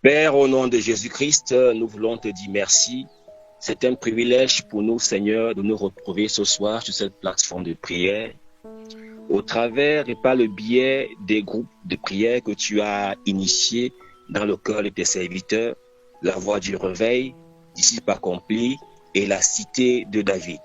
Père, au nom de Jésus-Christ, nous voulons te dire merci. C'est un privilège pour nous, Seigneur, de nous retrouver ce soir sur cette plateforme de prière, au travers et par le biais des groupes de prière que tu as initiés dans le cœur de tes serviteurs, la voix du réveil, disciples accomplis et la cité de David.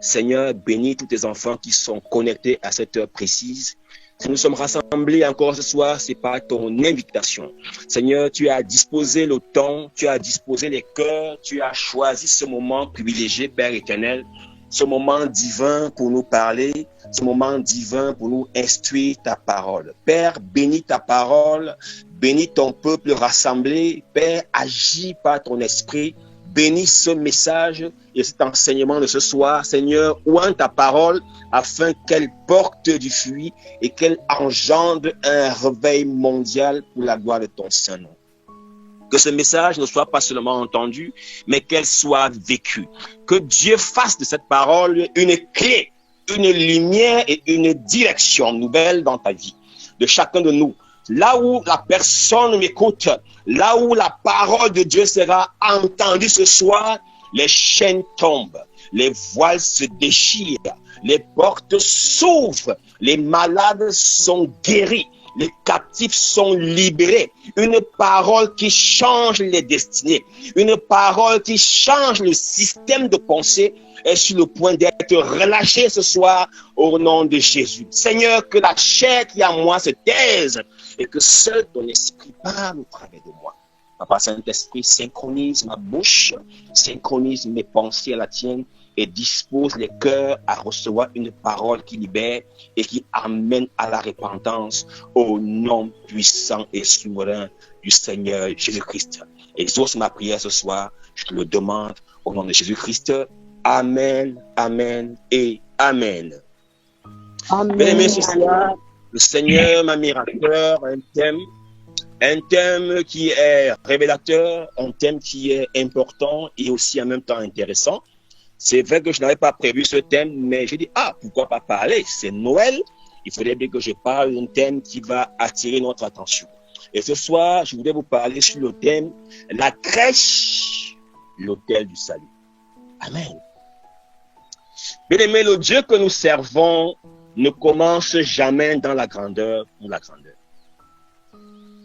Seigneur, bénis tous tes enfants qui sont connectés à cette heure précise. Si nous sommes rassemblés encore ce soir, c'est par ton invitation. Seigneur, tu as disposé le temps, tu as disposé les cœurs, tu as choisi ce moment privilégié, Père éternel, ce moment divin pour nous parler, ce moment divin pour nous instruire ta parole. Père, bénis ta parole, bénis ton peuple rassemblé. Père, agis par ton esprit. Bénis ce message et cet enseignement de ce soir, Seigneur, ouvre ta parole afin qu'elle porte du fruit et qu'elle engendre un réveil mondial pour la gloire de ton Saint-Nom. Que ce message ne soit pas seulement entendu, mais qu'elle soit vécue. Que Dieu fasse de cette parole une clé, une lumière et une direction nouvelle dans ta vie, de chacun de nous. Là où la personne m'écoute, là où la parole de Dieu sera entendue ce soir, les chaînes tombent, les voiles se déchirent, les portes s'ouvrent, les malades sont guéris, les captifs sont libérés. Une parole qui change les destinées, une parole qui change le système de pensée est sur le point d'être relâchée ce soir au nom de Jésus. Seigneur, que la chair qui est en moi se taise et que seul ton esprit parle au travers de moi. Papa Saint-Esprit, synchronise ma bouche, synchronise mes pensées à la tienne et dispose les cœurs à recevoir une parole qui libère et qui amène à la repentance au nom puissant et souverain du Seigneur Jésus-Christ. Exauce ma prière ce soir, je te le demande au nom de Jésus-Christ. Amen, amen et amen. Amen. Bien-aimés, ce soir, le Seigneur m'a mis à cœur un thème qui est révélateur, un thème qui est important et aussi en même temps intéressant. C'est vrai que je n'avais pas prévu ce thème, mais j'ai dit, pourquoi pas parler? C'est Noël, il faudrait bien que je parle d'un thème qui va attirer notre attention. Et ce soir, je voudrais vous parler sur le thème, la crèche, l'autel du salut. Amen. Bien-aimé, le Dieu que nous servons ne commence jamais dans la grandeur pour la grandeur.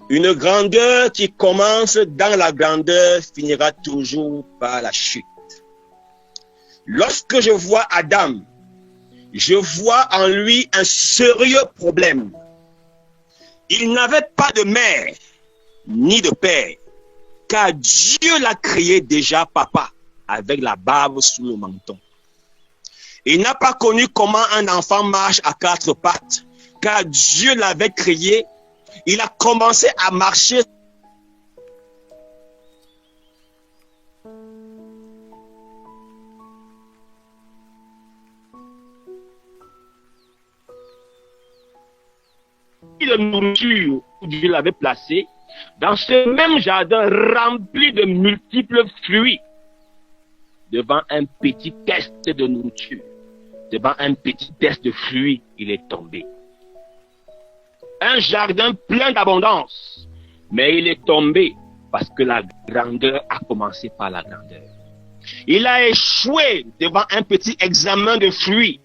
Une grandeur qui commence dans la grandeur finira toujours par la chute. Lorsque je vois Adam, je vois en lui un sérieux problème. Il n'avait pas de mère ni de père, car Dieu l'a créé déjà papa, avec la barbe sous le menton. Il n'a pas connu comment un enfant marche à quatre pattes, car Dieu l'avait créé. Il a commencé à marcher de nourriture où Dieu l'avait placé dans ce même jardin rempli de multiples fruits. Devant un petit test de nourriture, devant un petit test de fruits, il est tombé. Un jardin plein d'abondance, mais il est tombé parce que la grandeur a commencé par la grandeur. Il a échoué devant un petit examen de fruits.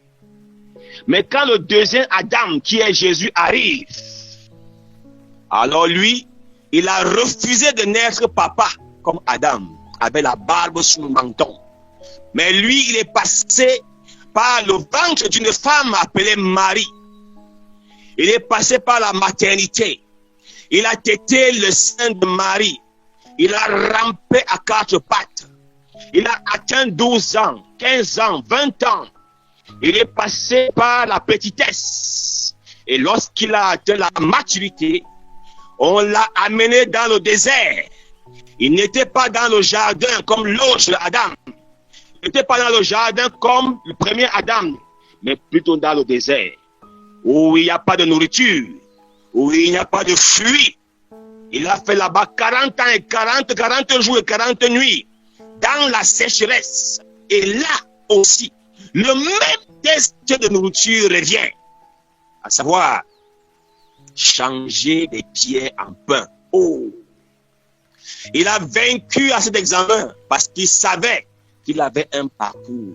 Mais quand le deuxième Adam, qui est Jésus, arrive, alors lui, il a refusé de naître papa comme Adam, avec la barbe sous le menton. Mais lui, il est passé par le ventre d'une femme appelée Marie. Il est passé par la maternité. Il a tété le sein de Marie. Il a rampé à quatre pattes. Il a atteint 12 ans, 15 ans, 20 ans. Il est passé par la petitesse. Et lorsqu'il a atteint la maturité, on l'a amené dans le désert. Il n'était pas dans le jardin comme l'autre Adam. Il n'était pas dans le jardin comme le premier Adam, mais plutôt dans le désert, où il n'y a pas de nourriture, où il n'y a pas de fruits. Il a fait là-bas 40 ans et 40 jours et 40 nuits, dans la sécheresse. Et là aussi, le même test de nourriture revient, à savoir changer des pierres en pain. Oh, Il a vaincu à cet examen parce qu'il savait qu'il avait un parcours,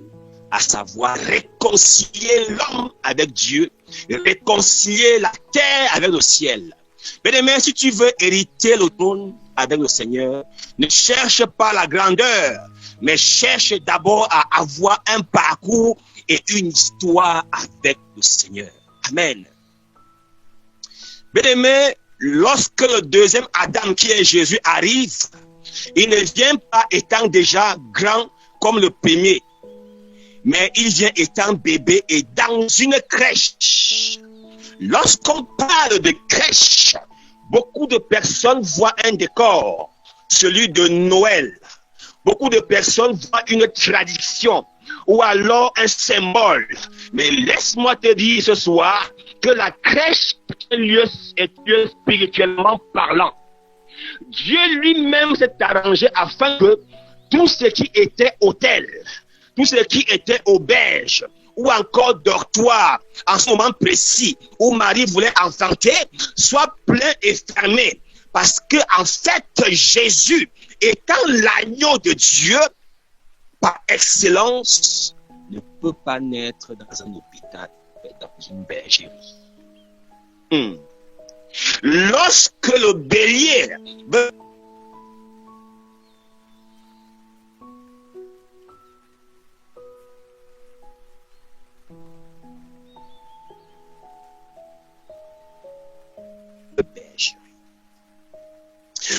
à savoir réconcilier l'homme avec Dieu, réconcilier la terre avec le ciel. Bien-aimé, si tu veux hériter le trône avec le Seigneur, ne cherche pas la grandeur, mais cherche d'abord à avoir un parcours et une histoire avec le Seigneur. Amen. Bien-aimé, lorsque le deuxième Adam, qui est Jésus, arrive, il ne vient pas étant déjà grand comme le premier, mais il vient étant bébé et dans une crèche. Lorsqu'on parle de crèche, beaucoup de personnes voient un décor, celui de Noël. Beaucoup de personnes voient une tradition ou alors un symbole. Mais laisse-moi te dire ce soir que la crèche est un lieu spirituellement parlant. Dieu lui-même s'est arrangé afin que tout ce qui était hôtel, tout ce qui était auberge, ou encore dortoir, en ce moment précis où Marie voulait enfanter, soit plein et fermé. Parce que, en fait, Jésus, étant l'agneau de Dieu, par excellence, ne peut pas naître dans un hôpital, mais dans une bergerie. Lorsque le bélier veut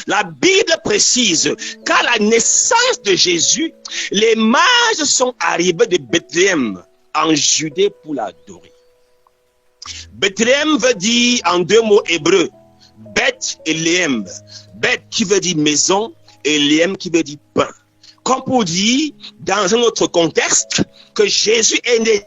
la Bible précise qu'à la naissance de Jésus, les mages sont arrivés de Bethléem en Judée pour l'adorer. Bethléem veut dire en deux mots hébreux, Beth et Léem. Beth qui veut dire maison et Léem qui veut dire pain. Comme pour dire, dans un autre contexte, que Jésus est né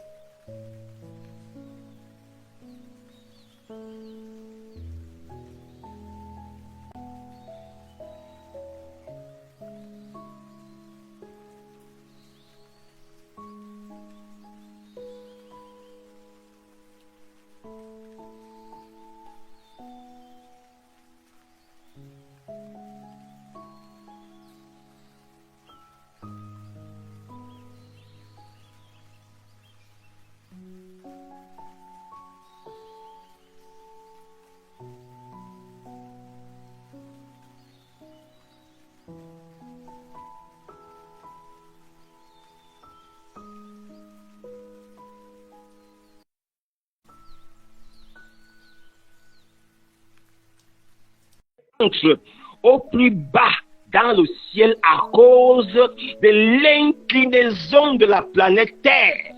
au plus bas dans le ciel à cause de l'inclinaison de la planète Terre.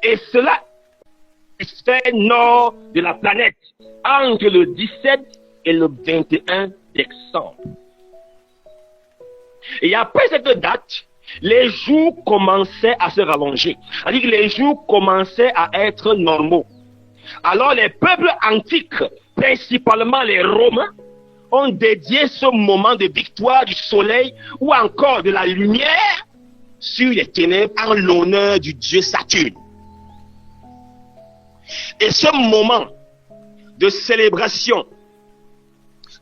Et cela est fait nord de la planète entre le 17 et le 21 décembre. Et après cette date, les jours commençaient à se rallonger. C'est-à-dire que les jours commençaient à être normaux. Alors les peuples antiques, principalement les Romains, ont dédié ce moment de victoire du soleil ou encore de la lumière sur les ténèbres en l'honneur du dieu Saturne. Et ce moment de célébration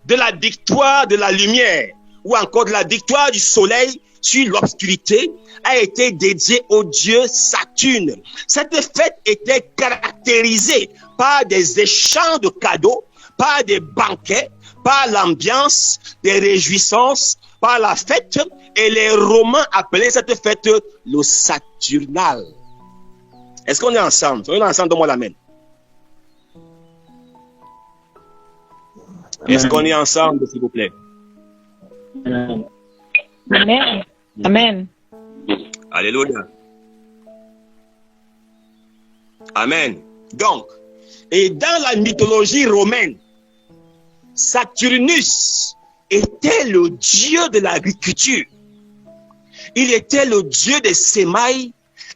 de la victoire de la lumière ou encore de la victoire du soleil sur l'obscurité a été dédié au dieu Saturne. Cette fête était caractérisée par des échanges de cadeaux, par des banquets, par l'ambiance, des réjouissances, par la fête, et les Romains appelaient cette fête le Saturnal. Est-ce qu'on est ensemble? On est ensemble, donne-moi l'amen. Est-ce qu'on est ensemble, s'il vous plaît? Amen. Amen. Alléluia. Amen. Donc, et dans la mythologie romaine, Saturnus était le dieu de l'agriculture. Il était le dieu des semailles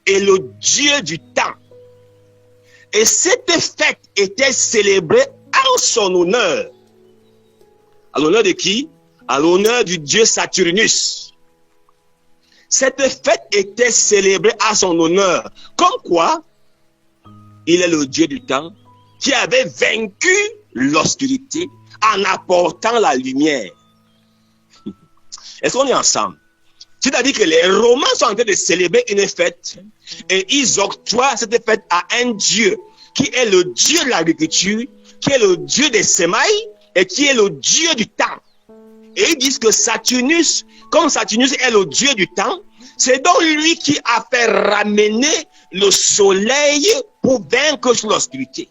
et le dieu du temps. Et cette fête était célébrée en son honneur. À l'honneur de qui? À l'honneur du dieu Saturnus. Cette fête était célébrée à son honneur. Comme quoi, il est le dieu du temps qui avait vaincu l'obscurité en apportant la lumière. Est-ce qu'on est ensemble? C'est-à-dire que les Romains sont en train de célébrer une fête et ils octroient cette fête à un Dieu qui est le Dieu de l'agriculture, qui est le Dieu des semailles et qui est le Dieu du temps. Et ils disent que Saturnus, comme Saturnus est le Dieu du temps, c'est donc lui qui a fait ramener le soleil pour vaincre sur l'obscurité.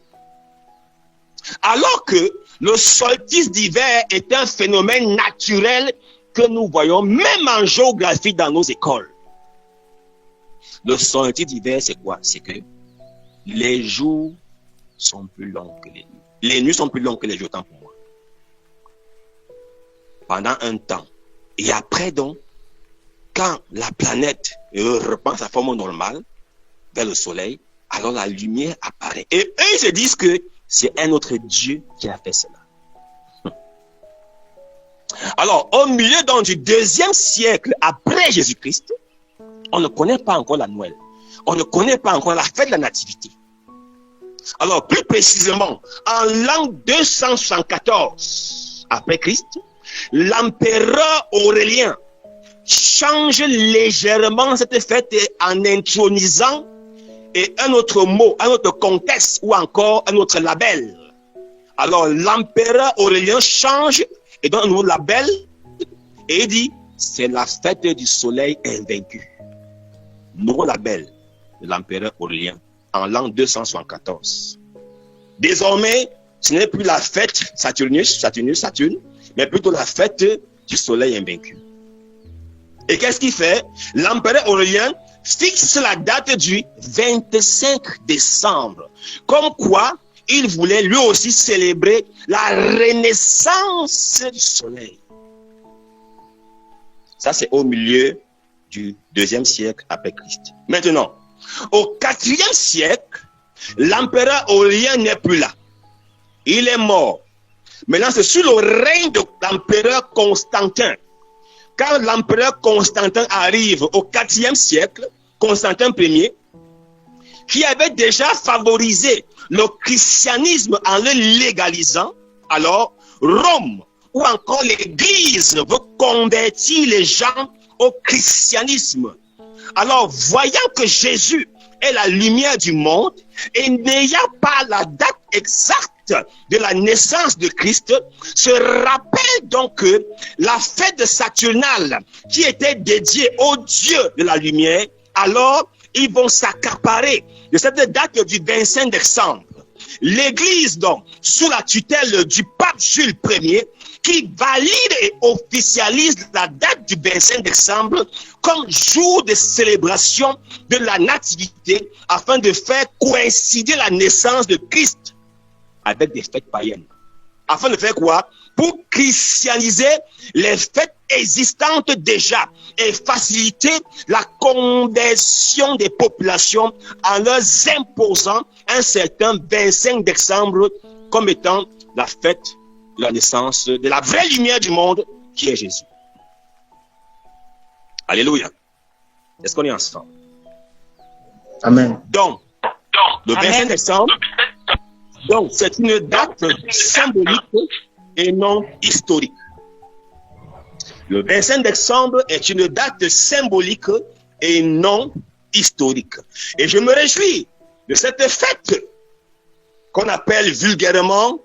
Alors que le solstice d'hiver est un phénomène naturel que nous voyons même en géographie dans nos écoles. Le solstice d'hiver, c'est quoi? C'est que les jours sont plus longs que les nuits. Les nuits sont plus longues que les jours, tant pour moi. Pendant un temps. Et après donc, quand la planète reprend sa forme normale vers le soleil, alors la lumière apparaît. Et eux, ils se disent que c'est un autre Dieu qui a fait cela. Alors, au milieu donc du 2e siècle après Jésus-Christ, on ne connaît pas encore la Noël. On ne connaît pas encore la fête de la Nativité. Alors, plus précisément, en l'an 274 après Christ, l'empereur Aurélien change légèrement cette fête en intronisant un autre mot, un autre contexte ou encore un autre label. Alors, l'empereur Aurélien change et donne un nouveau label et il dit c'est la fête du soleil invaincu. Nouveau label de l'empereur Aurélien en l'an 274. Désormais, ce n'est plus la fête Saturne, mais plutôt la fête du soleil invaincu. Et qu'est-ce qu'il fait? L'empereur Aurélien fixe la date du 25 décembre. Comme quoi, il voulait lui aussi célébrer la renaissance du soleil. Ça, c'est au milieu du 2e siècle après Christ. Maintenant, au 4e siècle, l'empereur Aurélien n'est plus là. Il est mort. Maintenant, c'est sous le règne de l'empereur Constantin. Quand l'empereur Constantin arrive au 4e siècle, Constantin Ier, qui avait déjà favorisé le christianisme en le légalisant, alors Rome ou encore l'Église veut convertir les gens au christianisme. Alors, voyant que Jésus est la lumière du monde et n'ayant pas la date exacte de la naissance de Christ, se rappelle donc que la fête saturnale qui était dédiée au Dieu de la lumière, alors ils vont s'accaparer de cette date du 25 décembre. L'Église, donc, sous la tutelle du pape Jules Ier, qui valide et officialise la date du 25 décembre comme jour de célébration de la nativité afin de faire coïncider la naissance de Christ avec des fêtes païennes. Afin de faire quoi? Pour christianiser les fêtes existantes déjà et faciliter la conversion des populations en leur imposant un certain 25 décembre comme étant la fête de la naissance de la vraie lumière du monde qui est Jésus. Alléluia. Est-ce qu'on est ensemble? Amen. Donc, le 25 décembre, donc c'est une date symbolique et non historique. Le 25 décembre est une date symbolique et non historique. Et je me réjouis de cette fête qu'on appelle vulgairement,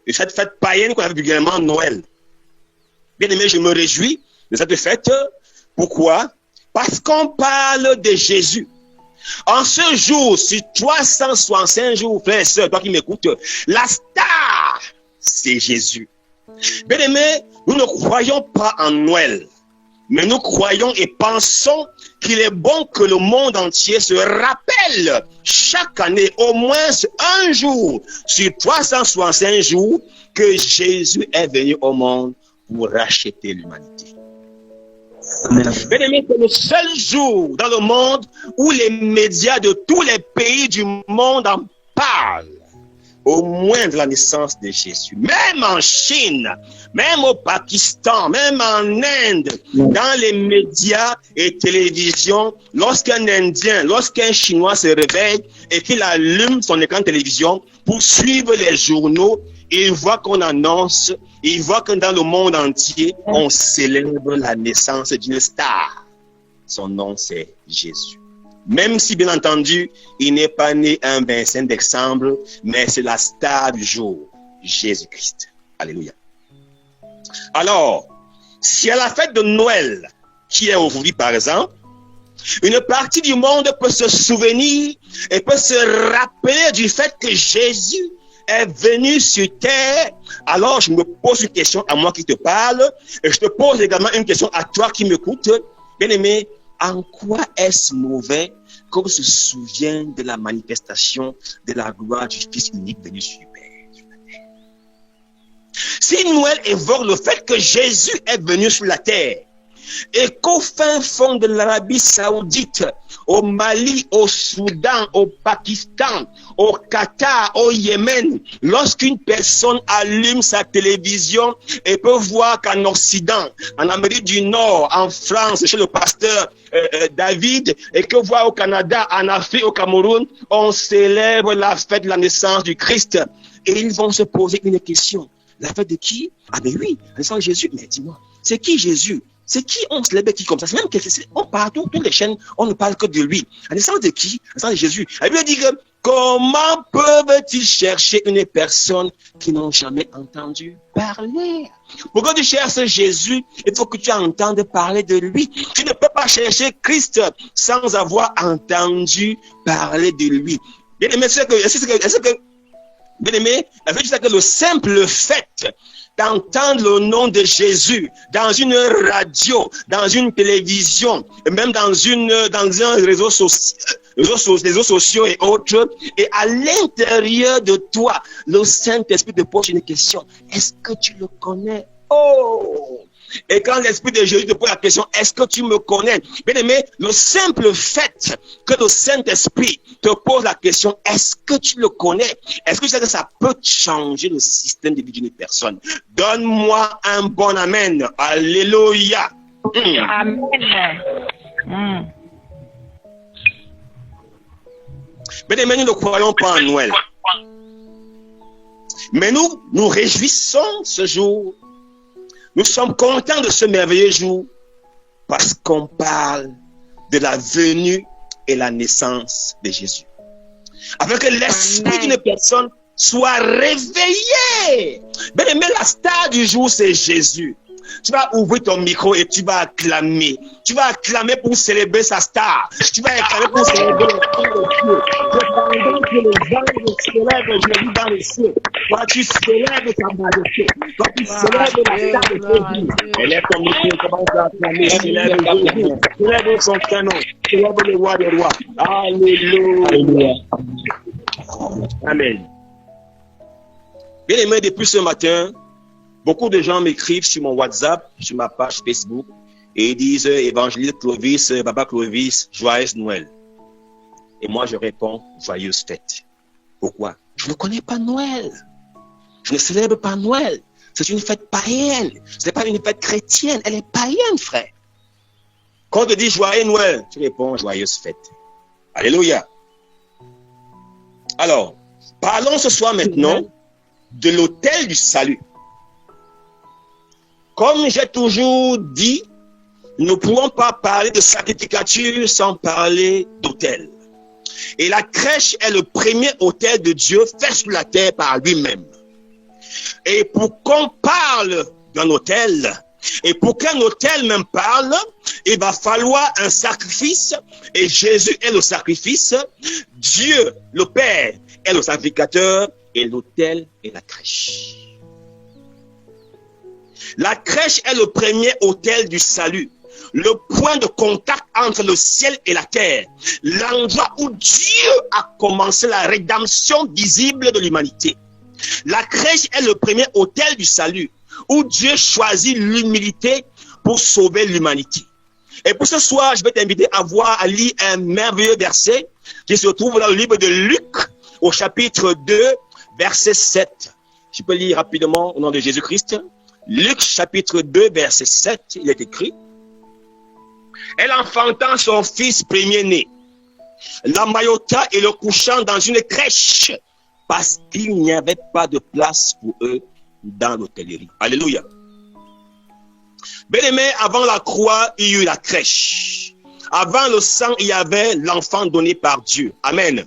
de cette fête païenne qu'on appelle vulgairement Noël. Bien aimé, je me réjouis de cette fête. Pourquoi? Parce qu'on parle de Jésus. En ce jour, sur 365 jours, frères et sœurs, toi qui m'écoutes, la star, c'est Jésus. Bien aimé, nous ne croyons pas en Noël, mais nous croyons et pensons qu'il est bon que le monde entier se rappelle chaque année, au moins un jour, sur 365 jours, que Jésus est venu au monde pour racheter l'humanité. Bien aimé, c'est le seul jour dans le monde où les médias de tous les pays du monde en parlent. Au moins de la naissance de Jésus. Même en Chine, même au Pakistan, même en Inde, dans les médias et télévisions, lorsqu'un Indien, lorsqu'un Chinois se réveille et qu'il allume son écran de télévision pour suivre les journaux, il voit qu'on annonce, il voit que dans le monde entier, on célèbre la naissance d'une star. Son nom, c'est Jésus. Même si, bien entendu, il n'est pas né un 25 décembre, mais c'est la star du jour, Jésus-Christ. Alléluia. Alors, si à la fête de Noël, qui est aujourd'hui par exemple, une partie du monde peut se souvenir et peut se rappeler du fait que Jésus est venu sur terre, alors je me pose une question à moi qui te parle, et je te pose également une question à toi qui m'écoute. Bien aimé, en quoi est-ce mauvais qu'on se souvienne de la manifestation de la gloire du Fils unique venu sur terre? Si Noël évoque le fait que Jésus est venu sur la terre, et qu'au fin fond de l'Arabie Saoudite, au Mali, au Soudan, au Pakistan, au Qatar, au Yémen, lorsqu'une personne allume sa télévision et peut voir qu'en Occident, en Amérique du Nord, en France, chez le pasteur David, et que voit au Canada, en Afrique, au Cameroun, on célèbre la fête de la naissance du Christ. Et ils vont se poser une question. La fête de qui? Ah ben oui, la naissance de Jésus. Mais dis-moi, c'est qui Jésus? C'est qui on célèbre qui comme ça? C'est même que on parle, toutes les chaînes, on ne parle que de lui. La naissance de qui? La naissance de Jésus. Elle lui dit que comment peuvent-ils chercher une personne qui n'ont jamais entendu parler? Pourquoi tu cherches Jésus? Il faut que tu entendes parler de lui. Tu ne peux pas chercher Christ sans avoir entendu parler de lui. Bien aimé, bien aimé, la vérité c'est que le simple fait d'entendre le nom de Jésus dans une radio, dans une télévision, même dans un réseau social, les réseaux sociaux et autres, et à l'intérieur de toi, le Saint-Esprit te pose une question. Est-ce que tu le connais? Oh! Et quand l'Esprit de Jésus te pose la question, est-ce que tu me connais? Bien aimé, le simple fait que le Saint-Esprit te pose la question, est-ce que tu le connais? Est-ce que tu sais que ça peut changer le système de vie d'une personne? Donne-moi un bon amen. Alléluia. Amen. Bien aimé, nous ne croyons pas en Noël. Mais nous nous réjouissons ce jour. Nous sommes contents de ce merveilleux jour parce qu'on parle de la venue et la naissance de Jésus. Afin que l'esprit d'une personne soit réveillé. Bien aimé, la star du jour, c'est Jésus. Tu vas ouvrir ton micro et tu vas acclamer. Tu vas acclamer pour célébrer sa star. Tu vas acclamer pour célébrer le Dieu. Pendant que les anges célèbrent aujourd'hui dans le ciel, toi tu célèbres sa majesté. Toi tu célèbres la star de Jésus. Élève ton micro et commence à acclamer. Célèbre Jésus. Célèbre son canon. Célèbre le roi des rois. Alléluia. Amen. Bien aimé, depuis ce matin, beaucoup de gens m'écrivent sur mon WhatsApp, sur ma page Facebook, et ils disent, évangéliste Clovis, Papa Clovis, joyeuse Noël. Et moi, je réponds, joyeuse fête. Pourquoi? Je ne connais pas Noël. Je ne célèbre pas Noël. C'est une fête païenne. Ce n'est pas une fête chrétienne. Elle est païenne, frère. Quand on te dit joyeux Noël, tu réponds, joyeuse fête. Alléluia. Alors, parlons ce soir maintenant de l'autel du salut. Comme j'ai toujours dit, nous ne pouvons pas parler de sacrificature sans parler d'autel. Et la crèche est le premier autel de Dieu fait sur la terre par lui-même. Et pour qu'on parle d'un autel, et pour qu'un autel même parle, il va falloir un sacrifice, et Jésus est le sacrifice, Dieu, le Père, est le sacrificateur, et l'autel est la crèche. La crèche est le premier autel du salut, le point de contact entre le ciel et la terre, l'endroit où Dieu a commencé la rédemption visible de l'humanité. La crèche est le premier autel du salut, où Dieu choisit l'humilité pour sauver l'humanité. Et pour ce soir, je vais t'inviter à lire un merveilleux verset qui se trouve dans le livre de Luc, au chapitre 2, verset 7. Je peux lire rapidement au nom de Jésus-Christ. Luc chapitre 2, verset 7, il est écrit: elle enfantant son fils premier-né, l'emmaillota et le couchant dans une crèche, parce qu'il n'y avait pas de place pour eux dans l'hôtellerie. Alléluia. Bien-aimés, avant la croix, il y a eu la crèche. Avant le sang, il y avait l'enfant donné par Dieu. Amen.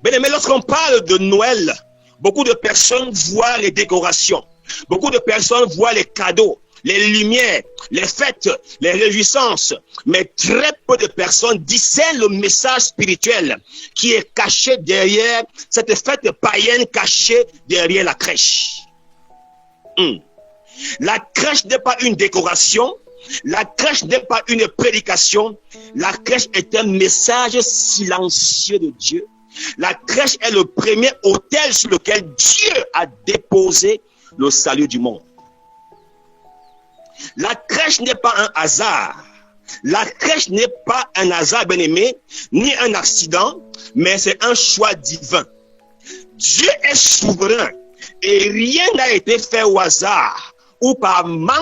Bien-aimés, lorsqu'on parle de Noël, beaucoup de personnes voient les décorations. Beaucoup de personnes voient les cadeaux, les lumières, les fêtes, les réjouissances. Mais très peu de personnes discernent le message spirituel qui est caché derrière cette fête païenne cachée derrière la crèche. La crèche n'est pas une décoration. La crèche n'est pas une prédication. La crèche est un message silencieux de Dieu. La crèche est le premier autel sur lequel Dieu a déposé le salut du monde. La crèche n'est pas un hasard. La crèche n'est pas un hasard, bien-aimé, ni un accident, mais c'est un choix divin. Dieu est souverain et rien n'a été fait au hasard ou par manque.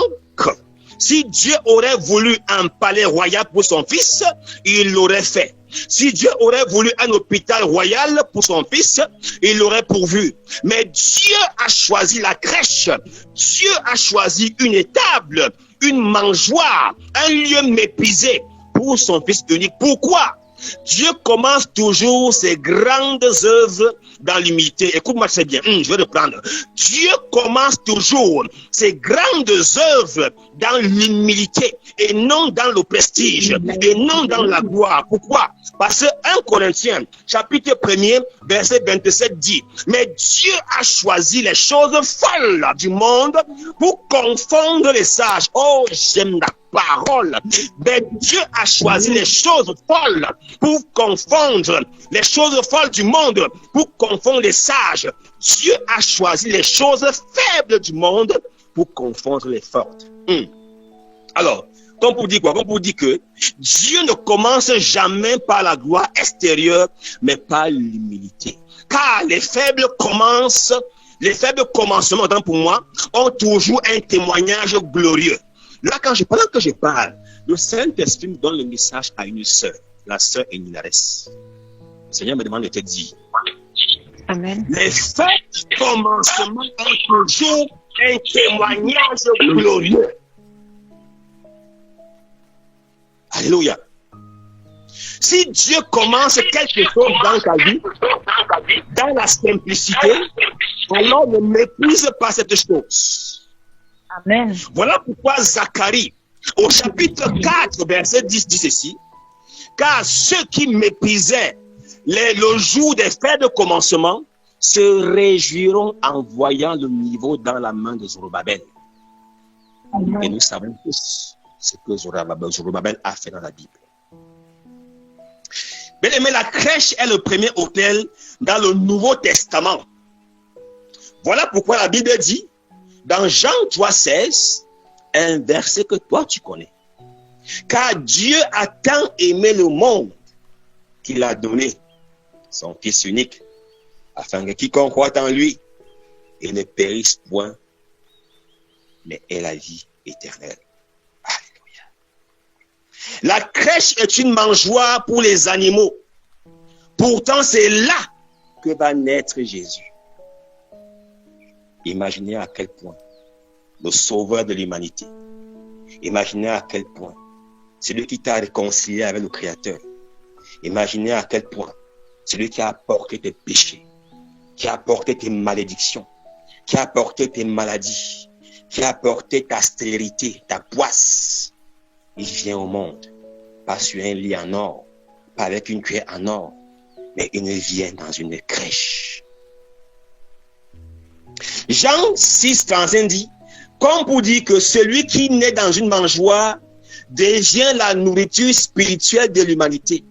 Si Dieu aurait voulu un palais royal pour son fils, il l'aurait fait. Si Dieu aurait voulu un hôpital royal pour son fils, il l'aurait pourvu. Mais Dieu a choisi la crèche. Dieu a choisi une étable, une mangeoire, un lieu méprisé pour son fils unique. Pourquoi? Dieu commence toujours ses grandes œuvres dans l'humilité. Écoute-moi très bien, je vais reprendre. Dieu commence toujours ses grandes œuvres dans l'humilité et non dans le prestige et non dans la gloire. Pourquoi? Parce que 1 Corinthiens, chapitre 1er, verset 27 dit, mais Dieu a choisi les choses folles du monde pour confondre les sages. Oh, j'aime la parole. Mais Dieu a choisi les choses folles pour confondre les choses folles du monde, pour confondre les sages. Dieu a choisi les choses faibles du monde pour confondre les fortes. Alors, comme pour dire quoi? Comme pour dire que Dieu ne commence jamais par la gloire extérieure, mais par l'humilité. Car les faibles commencements, pour moi, ont toujours un témoignage glorieux. Là, pendant que je parle, le Saint-Esprit me donne le message à une sœur, la sœur Eninares. Le Seigneur me demande de te dire. Amen. Les fêtes commencements ont toujours un témoignage glorieux. Alléluia. Si Dieu commence quelque chose dans ta vie, dans la simplicité, alors ne méprise pas cette chose. Amen. Voilà pourquoi Zacharie, au chapitre 4, verset 10, dit ceci. Car ceux qui méprisaient le jour des fêtes de commencement se réjouiront en voyant le niveau dans la main de Zorobabel. Et nous savons tous ce que Zorobabel a fait dans la Bible. Bien aimé, la crèche est le premier autel dans le Nouveau Testament. Voilà pourquoi la Bible dit, dans Jean 3,16, un verset que toi tu connais. Car Dieu a tant aimé le monde qu'il a donné son Fils unique, afin que quiconque croit en lui et ne périsse point, mais ait la vie éternelle. Alléluia. La crèche est une mangeoire pour les animaux. Pourtant, c'est là que va naître Jésus. Imaginez à quel point le sauveur de l'humanité, imaginez à quel point celui qui t'a réconcilié avec le Créateur, imaginez à quel point celui qui a apporté tes péchés, qui a apporté tes malédictions, qui a apporté tes maladies, qui a apporté ta stérilité, ta poisse, il vient au monde, pas sur un lit en or, pas avec une cuillère en or, mais il vient dans une crèche. Jean 6, 35 dit, comme pour dire que celui qui naît dans une mangeoire devient la nourriture spirituelle de l'humanité,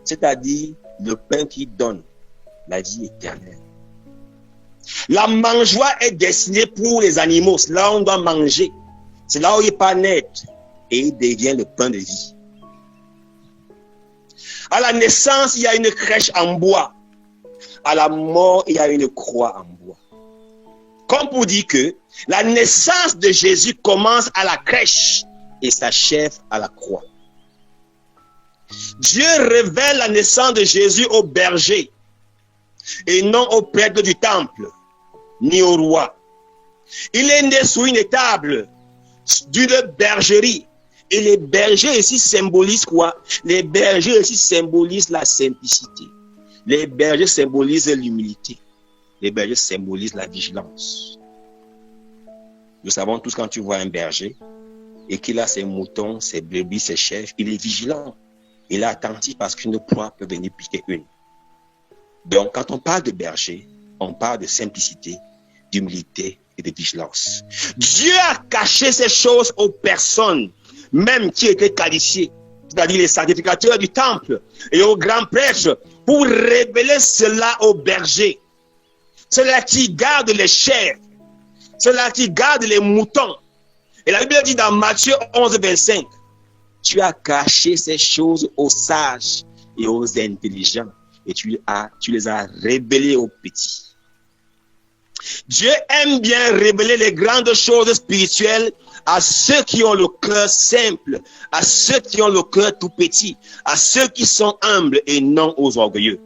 c'est-à-dire le pain qui donne la vie éternelle. La mangeoire est destinée pour les animaux, c'est là où on doit manger, c'est là où il n'est pas net et il devient le pain de vie. À la naissance, il y a une crèche en bois. À la mort, il y a une croix en bois. Comme pour dire que la naissance de Jésus commence à la crèche et s'achève à la croix. Dieu révèle la naissance de Jésus au berger. et non au prêtre du temple, ni au roi. Il est né sous une étable d'une bergerie. Et les bergers ici symbolisent quoi? Les bergers ici symbolisent la simplicité. Les bergers symbolisent l'humilité. Les bergers symbolisent la vigilance. Nous savons tous, quand tu vois un berger et qu'il a ses moutons, ses brebis, ses chèvres, il est vigilant. Il est attentif parce qu'une proie peut venir piquer une. Donc, quand on parle de berger, on parle de simplicité, d'humilité et de vigilance. Dieu a caché ces choses aux personnes, même qui étaient qualifiées, c'est-à-dire les sacrificateurs du temple et aux grands prêtres, pour révéler cela aux bergers. Ceux-là qui gardent les chèvres, ceux-là qui gardent les moutons. Et la Bible dit dans Matthieu 11, 25, tu as caché ces choses aux sages et aux intelligents, et tu les as révélées aux petits. Dieu aime bien révéler les grandes choses spirituelles à ceux qui ont le cœur simple, à ceux qui ont le cœur tout petit, à ceux qui sont humbles et non aux orgueilleux.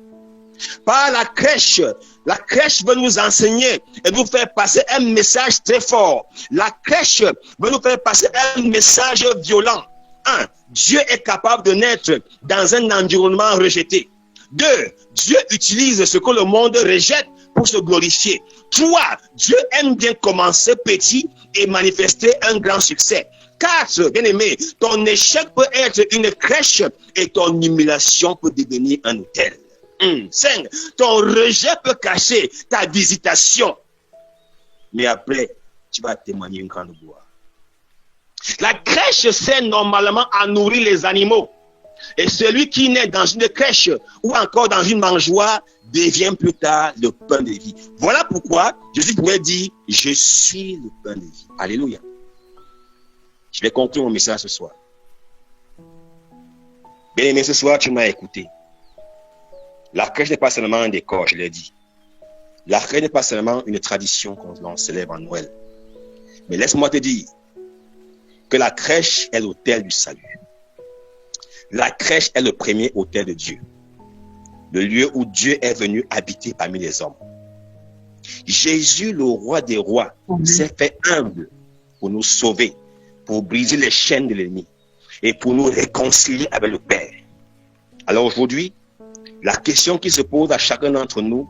Par la crèche veut nous enseigner et nous faire passer un message très fort. La crèche veut nous faire passer un message violent. 1. Dieu est capable de naître dans un environnement rejeté. 2. Dieu utilise ce que le monde rejette pour se glorifier. 3. Dieu aime bien commencer petit et manifester un grand succès. 4. Bien-aimé, ton échec peut être une crèche et ton humiliation peut devenir un autel. 5. Ton rejet peut cacher ta visitation. Mais après, tu vas témoigner une grande gloire. La crèche sert normalement à nourrir les animaux. Et celui qui naît dans une crèche ou encore dans une mangeoire devient plus tard le pain de vie. Voilà pourquoi Jésus pourrait dire, je suis le pain de vie. Alléluia. Je vais conclure mon message ce soir. Bien aimé, ce soir, tu m'as écouté. La crèche n'est pas seulement un décor, je l'ai dit. La crèche n'est pas seulement une tradition qu'on célèbre en Noël. Mais laisse-moi te dire que la crèche est l'autel du salut. La crèche est le premier autel de Dieu. Le lieu où Dieu est venu habiter parmi les hommes. Jésus, le roi des rois, s'est fait humble pour nous sauver, pour briser les chaînes de l'ennemi et pour nous réconcilier avec le Père. Alors aujourd'hui, la question qui se pose à chacun d'entre nous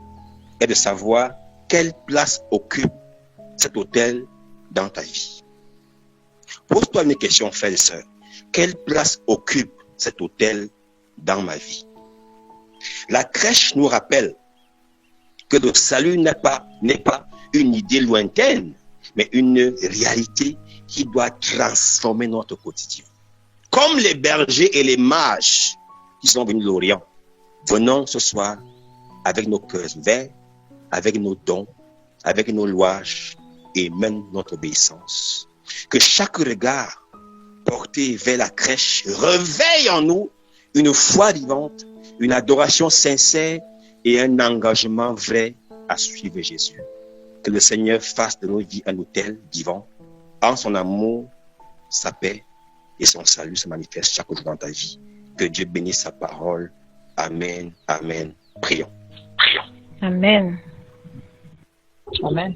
est de savoir quelle place occupe cet autel dans ta vie. Pose-toi une question, frères et sœurs. Quelle place occupe cet autel dans ma vie? La crèche nous rappelle que le salut n'est pas une idée lointaine, mais une réalité qui doit transformer notre quotidien. Comme les bergers et les mages qui sont venus de l'Orient, venons ce soir avec nos cœurs ouverts, avec nos dons, avec nos louanges et même notre obéissance. Que chaque regard porté vers la crèche réveille en nous une foi vivante, une adoration sincère et un engagement vrai à suivre Jésus. Que le Seigneur fasse de nos vies un autel vivant, en son amour, sa paix et son salut se manifestent chaque jour dans ta vie. Que Dieu bénisse sa parole. Amen. Amen. Prions. Amen. Amen.